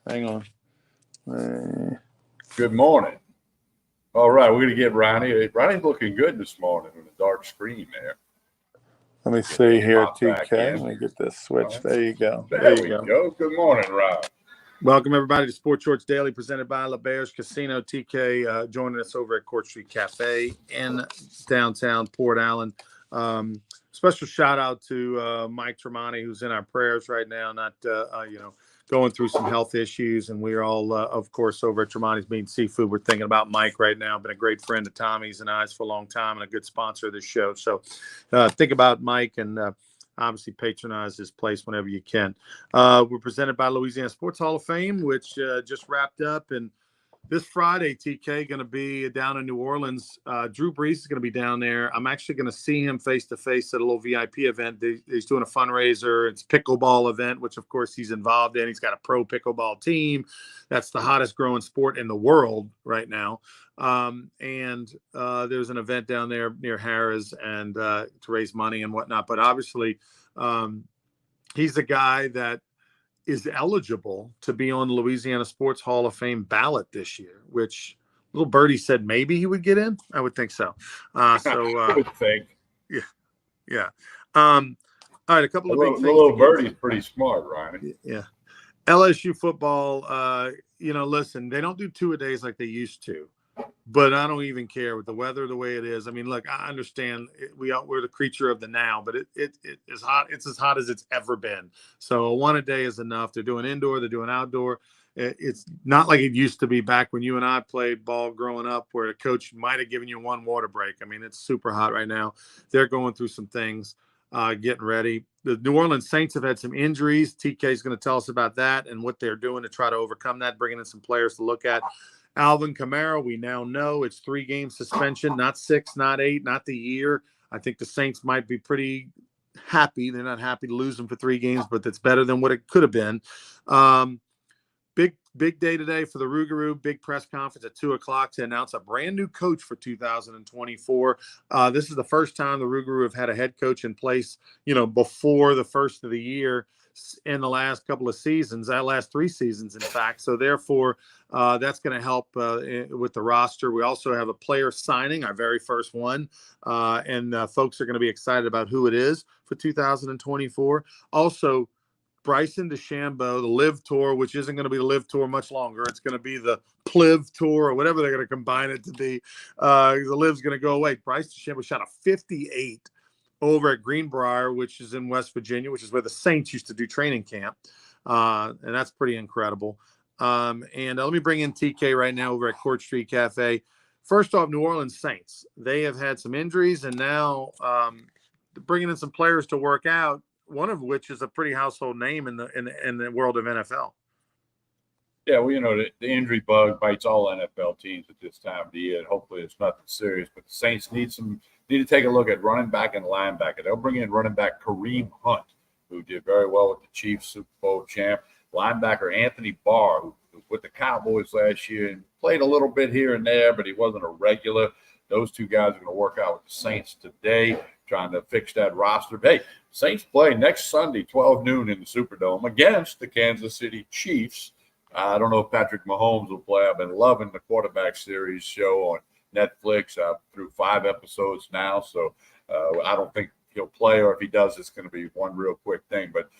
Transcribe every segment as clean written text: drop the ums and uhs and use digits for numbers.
Hang on. Good morning. All right, we're going to get Ronnie. Ronnie's looking good this morning with a dark screen there. Let me see here, TK. Let me get this switch. There you go. There we go. Good morning, Ron. Welcome, everybody, to Sports Shorts Daily, presented by LeBears Casino. TK joining us over at Court Street Cafe in downtown Port Allen. Special shout out to Mike Tremonti, who's in our prayers right now, going through some health issues. And we're all, of course, over at Tremonti's Meat and Seafood. We're thinking about Mike right now. Been a great friend of Tommy's and I's for a long time and a good sponsor of this show. So think about Mike and obviously patronize this place whenever you can. We're presented by Louisiana Sports Hall of Fame, which just wrapped up. And this Friday, TK, going to be down in New Orleans. Drew Brees is going to be down there. I'm actually going to see him face-to-face at a little VIP event. He's doing a fundraiser. It's a pickleball event, which, of course, he's involved in. He's got a pro pickleball team. That's the hottest growing sport in the world right now. There's an event down there near Harrah's and to raise money and whatnot. But obviously, he's a guy that is eligible to be on the Louisiana Sports Hall of Fame ballot this year, which little birdie said maybe he would get in. I would think so. I would think. Yeah. All right, a couple of big things. The little birdie's pretty smart, Ronnie. Yeah. LSU football, listen, they don't do two-a-days like they used to. But I don't even care with the weather the way it is. I mean, look, I understand we're the creature of the now, but it is hot. It's as hot as it's ever been. So one a day is enough. They're doing indoor. They're doing outdoor. It's not like it used to be back when you and I played ball growing up where a coach might have given you one water break. I mean, it's super hot right now. They're going through some things, getting ready. The New Orleans Saints have had some injuries. TK is going to tell us about that and what they're doing to try to overcome that, bringing in some players to look at. Alvin Kamara, we now know it's 3-game suspension, not 6, not 8, not the year. I think the Saints might be pretty happy. They're not happy to lose him for 3 games, but that's better than what it could have been. Big day today for the Rougarou. Big press conference at 2:00 to announce a brand new coach for 2024. This is the first time the Rougarou have had a head coach in place, before the first of the year in the last couple of seasons, last 3 seasons, in fact. So therefore, that's going to help with the roster. We also have a player signing, our very first one, and folks are going to be excited about who it is for 2024. Also, Bryson DeChambeau, the Live Tour, which isn't going to be the Live Tour much longer. It's going to be the Pliv Tour or whatever they're going to combine it to be. The Live's going to go away. Bryson DeChambeau shot a 58 over at Greenbrier, which is in West Virginia, which is where the Saints used to do training camp. And that's pretty incredible. Let me bring in TK right now over at Court Street Cafe. First off, New Orleans Saints. They have had some injuries, and now bringing in some players to work out, one of which is a pretty household name in the world of NFL. Yeah, well, the injury bug bites all NFL teams at this time of the year. Hopefully it's nothing serious, but the Saints need to take a look at running back and linebacker. They'll bring in running back Kareem Hunt, who did very well with the Chiefs Super Bowl champ. Linebacker Anthony Barr, who was with the Cowboys last year and played a little bit here and there, but he wasn't a regular. Those 2 guys are going to work out with the Saints today, trying to fix that roster. Hey, Saints play next Sunday, 12 noon in the Superdome against the Kansas City Chiefs. I don't know if Patrick Mahomes will play. I've been loving the quarterback series show on Netflix. I'm through 5 episodes now, so I don't think he'll play, or if he does, it's going to be one real quick thing. But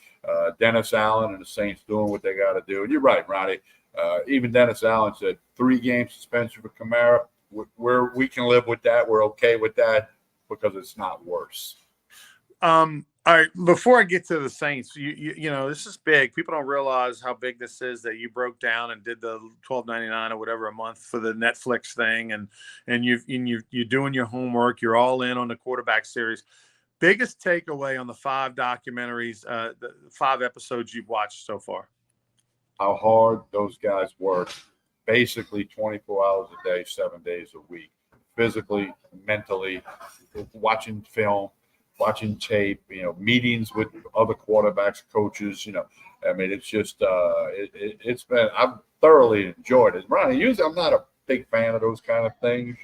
Dennis Allen and the Saints doing what they got to do. And you're right, Ronnie. Even Dennis Allen said 3-game suspension for Kamara. We can live with that. We're okay with that because it's not worse. All right, before I get to the Saints, you know this is big. People don't realize how big this is that you broke down and did the $12.99 or whatever a month for the Netflix thing, and you're doing your homework. You're all in on the quarterback series. Biggest takeaway on the 5 documentaries, the 5 episodes you've watched so far? How hard those guys work, basically 24 hours a day, 7 days a week, physically, mentally, watching film, watching tape, meetings with other quarterbacks, coaches, I mean, it's just, it's been, I've thoroughly enjoyed it. Ronnie, usually I'm not a big fan of those kind of things,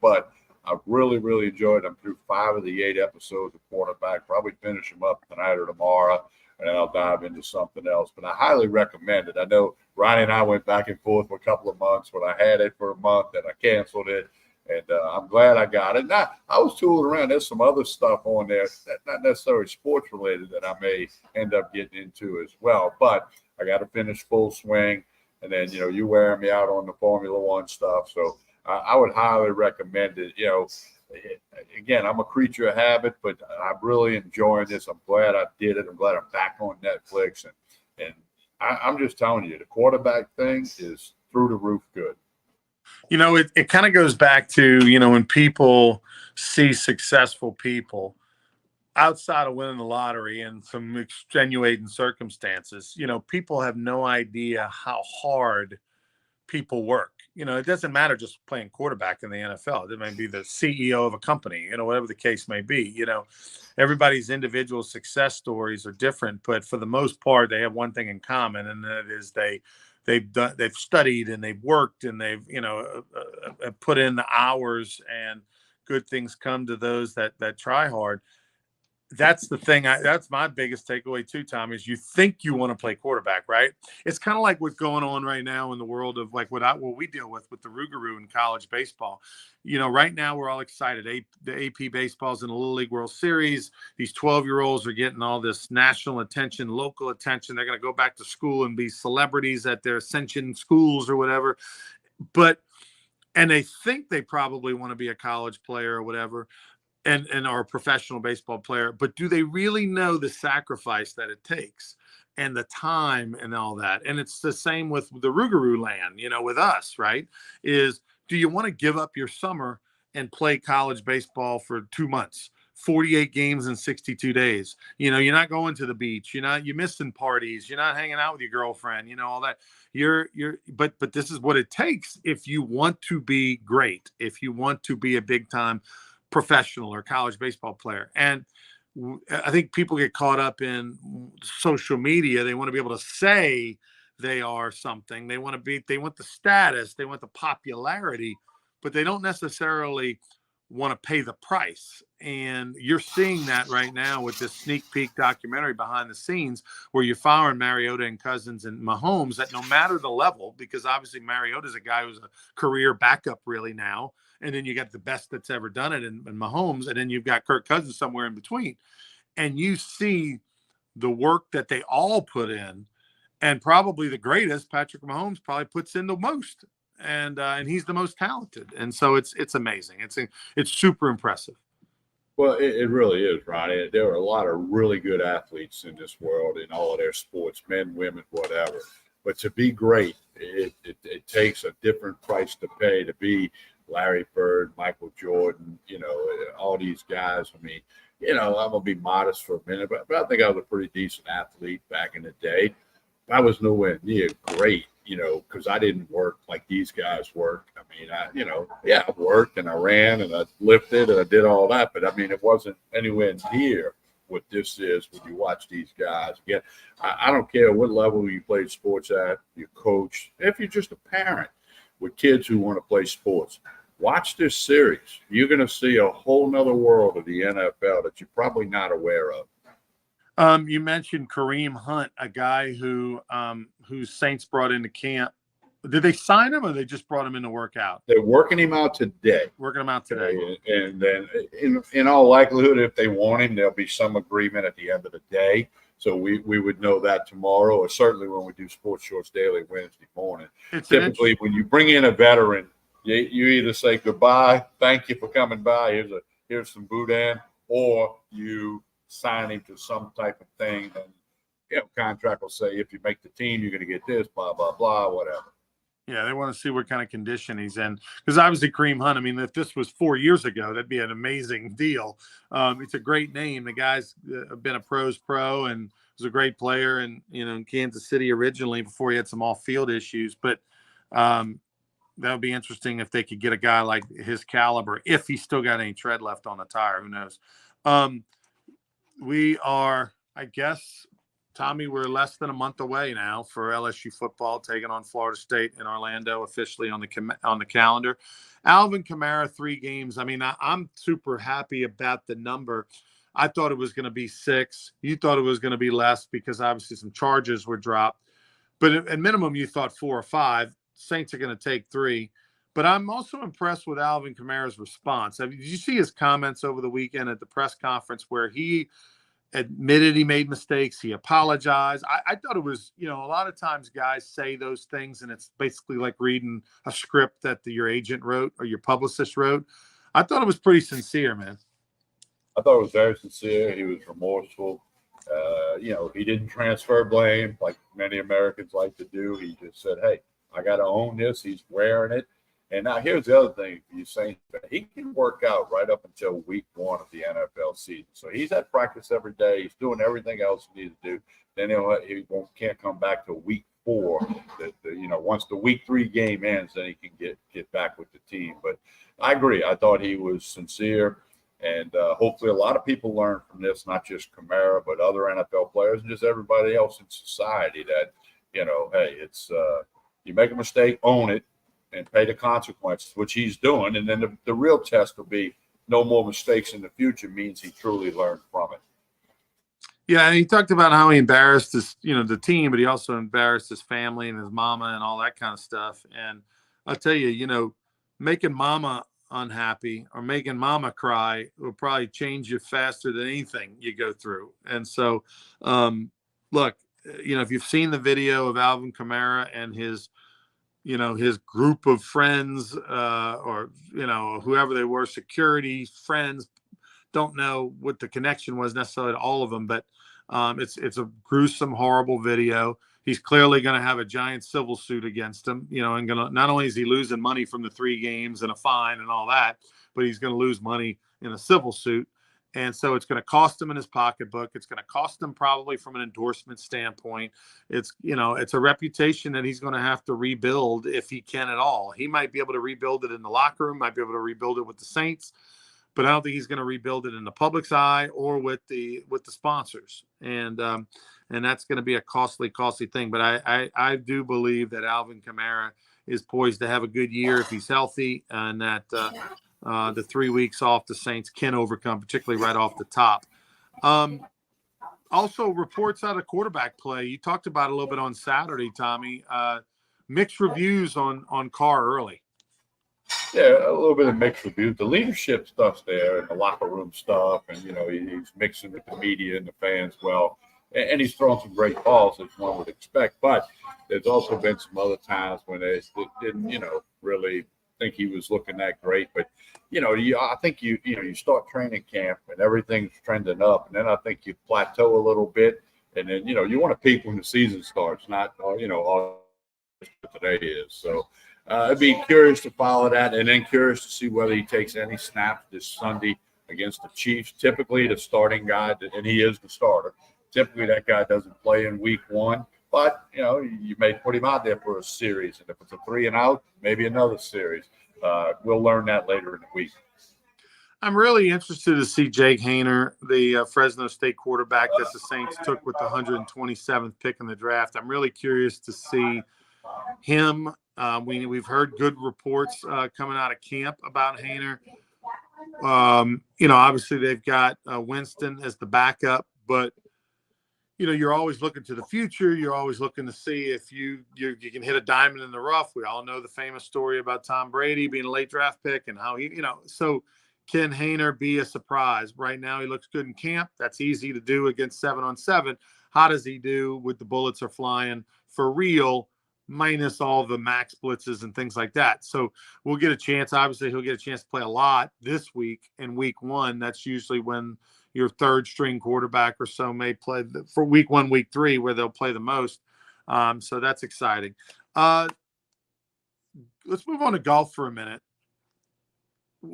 but I've really, really enjoyed them through 5 of the 8 episodes of quarterback, probably finish them up tonight or tomorrow. and then I'll dive into something else. But I highly recommend it. I know Ronnie and I went back and forth for a couple of months when I had it for a month and I canceled it. And I'm glad I got it. Now, I was tooling around. There's some other stuff on there, not necessarily sports related, that I may end up getting into as well. But I got to finish Full Swing. And then, you wearing me out on the Formula One stuff. So I would highly recommend it. Again, I'm a creature of habit, but I'm really enjoying this. I'm glad I did it. I'm glad I'm back on Netflix. And I'm just telling you, the quarterback thing is through the roof good. It kind of goes back to, when people see successful people outside of winning the lottery and some extenuating circumstances, people have no idea how hard people work. It doesn't matter just playing quarterback in the NFL. It may be the CEO of a company, whatever the case may be. Everybody's individual success stories are different, but for the most part, they have one thing in common, and that is they've studied and they've worked and they've put in the hours, and good things come to those that try hard. That's the thing. That's my biggest takeaway too, Tom, is you think you want to play quarterback, right? It's kind of like what's going on right now in the world of like what we deal with the Rougarou in college baseball. Right now we're all excited. The AP baseball's in the Little League World Series. These 12-year-olds are getting all this national attention, local attention. They're going to go back to school and be celebrities at their Ascension schools or whatever. And they think they probably want to be a college player or whatever. And are a professional baseball player, but do they really know the sacrifice that it takes and the time and all that? And it's the same with the Rougarou land, with us, right? Is do you want to give up your summer and play college baseball for 2 months, 48 games in 62 days? You're not going to the beach. You're missing parties. You're not hanging out with your girlfriend, all that. But this is what it takes if you want to be great, if you want to be a big time professional or college baseball player. And I think people get caught up in social media. They want to be able to say they are something. They want the status, they want the popularity, but they don't necessarily want to pay the price. And you're seeing that right now with this sneak peek documentary behind the scenes where you're following Mariota and Cousins and Mahomes, that no matter the level, because obviously Mariota's a guy who's a career backup really now. And then you got the best that's ever done it in Mahomes. And then you've got Kirk Cousins somewhere in between. And you see the work that they all put in. And probably the greatest, Patrick Mahomes, probably puts in the most. And he's the most talented. And so it's amazing. It's super impressive. Well, it really is, Ronnie. There are a lot of really good athletes in this world in all of their sports, men, women, whatever. But to be great, it takes a different price to pay to be Larry Bird, Michael Jordan, all these guys. I mean, I'm going to be modest for a minute, but I think I was a pretty decent athlete back in the day. I was nowhere near great, because I didn't work like these guys work. I mean, I worked and I ran and I lifted and I did all that, but I mean, it wasn't anywhere near what this is when you watch these guys. Again, I don't care what level you played sports at, you coach, if you're just a parent with kids who want to play sports. Watch this series. You're going to see a whole nother world of the NFL that you're probably not aware of. You mentioned Kareem Hunt, a guy who Saints brought into camp. Did they sign him or they just brought him in to work out? They're working him out today. And then in all likelihood, if they want him, there'll be some agreement at the end of the day. So we would know that tomorrow, or certainly when we do Sports Shorts Daily Wednesday morning. Typically, when you bring in a veteran, you either say goodbye, thank you for coming by, here's some boudin, or you sign him to some type of thing. And contract will say if you make the team, you're going to get this, blah blah blah, whatever. Yeah, they want to see what kind of condition he's in, because obviously Kareem Hunt. I mean, if this was 4 years ago, that'd be an amazing deal. It's a great name. The guy's been a pros pro and was a great player, and in Kansas City originally before he had some off-field issues. But that would be interesting if they could get a guy like his caliber, if he's still got any tread left on the tire. Who knows? We are, I guess, Tommy, we're less than a month away now for LSU football taking on Florida State in Orlando, officially on the calendar. Alvin Kamara, 3 games. I mean, I'm super happy about the number. I thought it was going to be 6. You thought it was going to be less because obviously some charges were dropped. But at minimum, you thought 4 or 5. Saints are going to take 3. But I'm also impressed with Alvin Kamara's response. Did you see his comments over the weekend at the press conference where he admitted he made mistakes? He apologized. I thought it was, a lot of times guys say those things and it's basically like reading a script that your agent wrote or your publicist wrote. I thought it was pretty sincere, man. I thought it was very sincere. He was remorseful. He didn't transfer blame like many Americans like to do. He just said, hey, I got to own this. He's wearing it. And now here's the other thing you're saying. He can work out right up until week 1 of the NFL season. So he's at practice every day. He's doing everything else he needs to do. Then can't come back to week 4. Once the week 3 game ends, then he can get back with the team. But I agree. I thought he was sincere. And hopefully a lot of people learn from this, not just Kamara, but other NFL players and just everybody else in society that, hey, it's you make a mistake, own it, and pay the consequences, which he's doing. And then the real test will be no more mistakes in the future means he truly learned from it. Yeah, and he talked about how he embarrassed the team, but he also embarrassed his family and his mama and all that kind of stuff. And I'll tell you, making mama unhappy or making mama cry will probably change you faster than anything you go through. And so, look, if you've seen the video of Alvin Kamara and his group of friends or whoever they were, security, friends, don't know what the connection was necessarily to all of them, but it's a gruesome, horrible video. He's clearly going to have a giant civil suit against him, and not only is he losing money from the 3 games and a fine and all that, but he's going to lose money in a civil suit. And so it's going to cost him in his pocketbook. It's going to cost him probably from an endorsement standpoint. It's a reputation that he's going to have to rebuild if he can at all. He might be able to rebuild it in the locker room, might be able to rebuild it with the Saints, but I don't think he's going to rebuild it in the public's eye or with the sponsors. And that's going to be a costly thing. But I do believe that Alvin Kamara is poised to have a good year if he's healthy, and that the 3 weeks off the Saints can overcome, particularly right off the top. Also, reports out of quarterback play. You talked about a little bit on Saturday, Tommy. Mixed reviews on Carr early. Yeah, a little bit of mixed reviews. The leadership stuff's there and the locker room stuff, and he's mixing with the media and the fans well. And he's throwing some great balls, as one would expect. But there's also been some other times when they didn't, really think he was looking that great. But, I think you start training camp and everything's trending up. And then I think you plateau a little bit. And then, you want to peak when the season starts, not, all today is. So I'd be curious to follow that, and then curious to see whether he takes any snaps this Sunday against the Chiefs. Typically, the starting guy, and he is the starter. Typically, that guy doesn't play in week 1, but you may put him out there for a series, and if it's a 3 and out, maybe another series. We'll learn that later in the week. I'm really interested to see Jake Haener, the Fresno State quarterback that the Saints took with the 127th pick in the draft. I'm really curious to see him. We've heard good reports coming out of camp about Haener. Obviously they've got Winston as the backup, but you're always looking to the future. You're always looking to see if you can hit a diamond in the rough. We all know the famous story about Tom Brady being a late draft pick and how so can Haener be a surprise? Right now he looks good in camp. That's easy to do against 7-on-7. How does he do with the bullets are flying for real, minus all the max blitzes and things like that? So we'll get a chance. Obviously, he'll get a chance to play a lot this week in week 1. That's usually when your third string quarterback or so may play for week 1, week 3, where they'll play the most. So that's exciting. Let's move on to golf for a minute.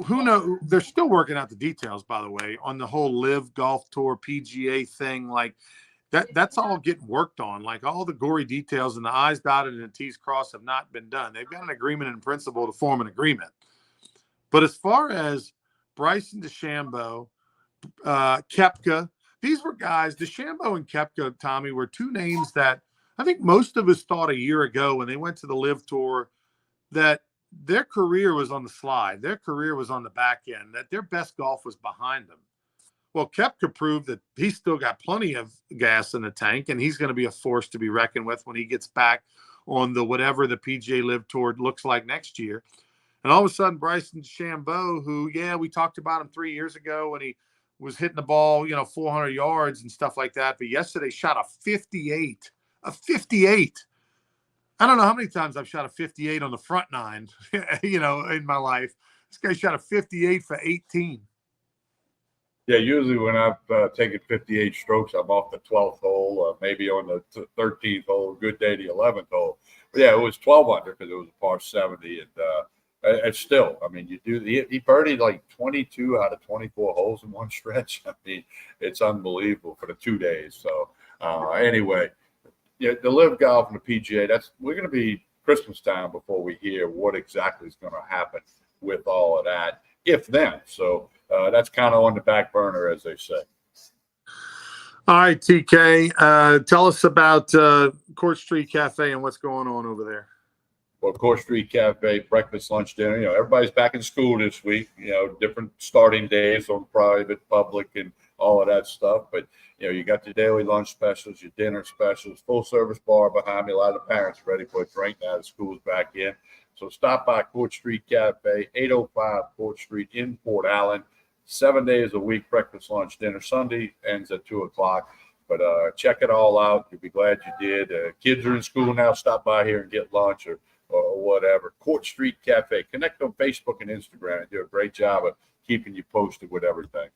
Who knows? They're still working out the details, by the way, on the whole Live Golf Tour PGA thing. Like that's all getting worked on. Like all the gory details and the I's dotted and the T's crossed have not been done. They've got an agreement in principle to form an agreement. But as far as Bryson DeChambeau, Koepka, these were guys, DeChambeau and Koepka, Tommy, were 2 names that I think most of us thought a year ago when they went to the Live Tour that their career was on the slide. Their career was on the back end, that their best golf was behind them. Well, Koepka proved that he's still got plenty of gas in the tank, and he's going to be a force to be reckoned with when he gets back on the whatever the PGA Live Tour looks like next year. And all of a sudden, Bryson DeChambeau, who, we talked about him 3 years ago when he was hitting the ball, 400 yards and stuff like that. But yesterday shot a 58. A 58. I don't know how many times I've shot a 58 on the front nine, in my life. This guy shot a 58 for 18. Yeah, usually when I've taken 58 strokes, I'm off the 12th hole, maybe on the 13th hole, good day, the 11th hole. But yeah, it was 12 under because it was a par 70. And it's still, I mean, he birdied like 22 out of 24 holes in one stretch. I mean, it's unbelievable for the 2 days. So anyway, the Live Golf and the PGA, we're going to be Christmas time before we hear what exactly is going to happen with all of that, if then. So that's kind of on the back burner, as they say. All right, TK, tell us about Court Street Cafe and what's going on over there. Well, Court Street Cafe, breakfast, lunch, dinner. Everybody's back in school this week. Different starting days on private, public, and all of that stuff. But you got your daily lunch specials, your dinner specials, full service bar behind me. A lot of the parents ready for a drink now that school's back in. So stop by Court Street Cafe, 805 Court Street in Port Allen. 7 days a week, breakfast, lunch, dinner. Sunday ends at 2:00. But check it all out. You'll be glad you did. Kids are in school now. Stop by here and get lunch or whatever. Court Street Cafe. Connect on Facebook and Instagram. They do a great job of keeping you posted with everything.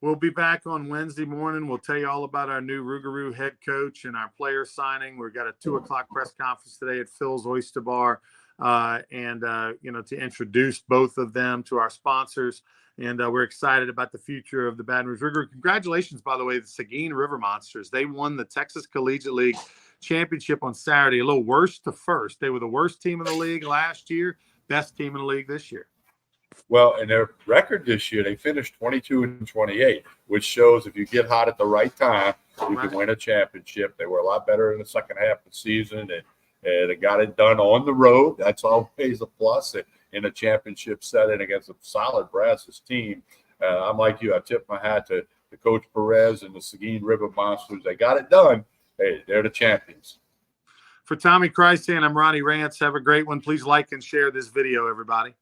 We'll be back on Wednesday morning. We'll tell you all about our new Rougarou head coach and our player signing. We've got a 2:00 press conference today at Phil's Oyster Bar. To introduce both of them to our sponsors. And we're excited about the future of the Baton Rouge Rougarou. Congratulations, by the way, the Seguin River Monsters. They won the Texas Collegiate League championship on Saturday, a little worst to first. They were the worst team in the league last year, best team in the league this year. Well, in their record this year, they finished 22-28, which shows if you get hot at the right time, you can win a championship. They were a lot better in the second half of the season, and they got it done on the road. That's always a plus in a championship setting against a solid Brazos team. I'm like you. I tip my hat to Coach Perez and the Seguin River Monsters. They got it done. Hey, they're the champions. For Tommy Christian, I'm Ronnie Rance. Have a great one. Please like and share this video, everybody.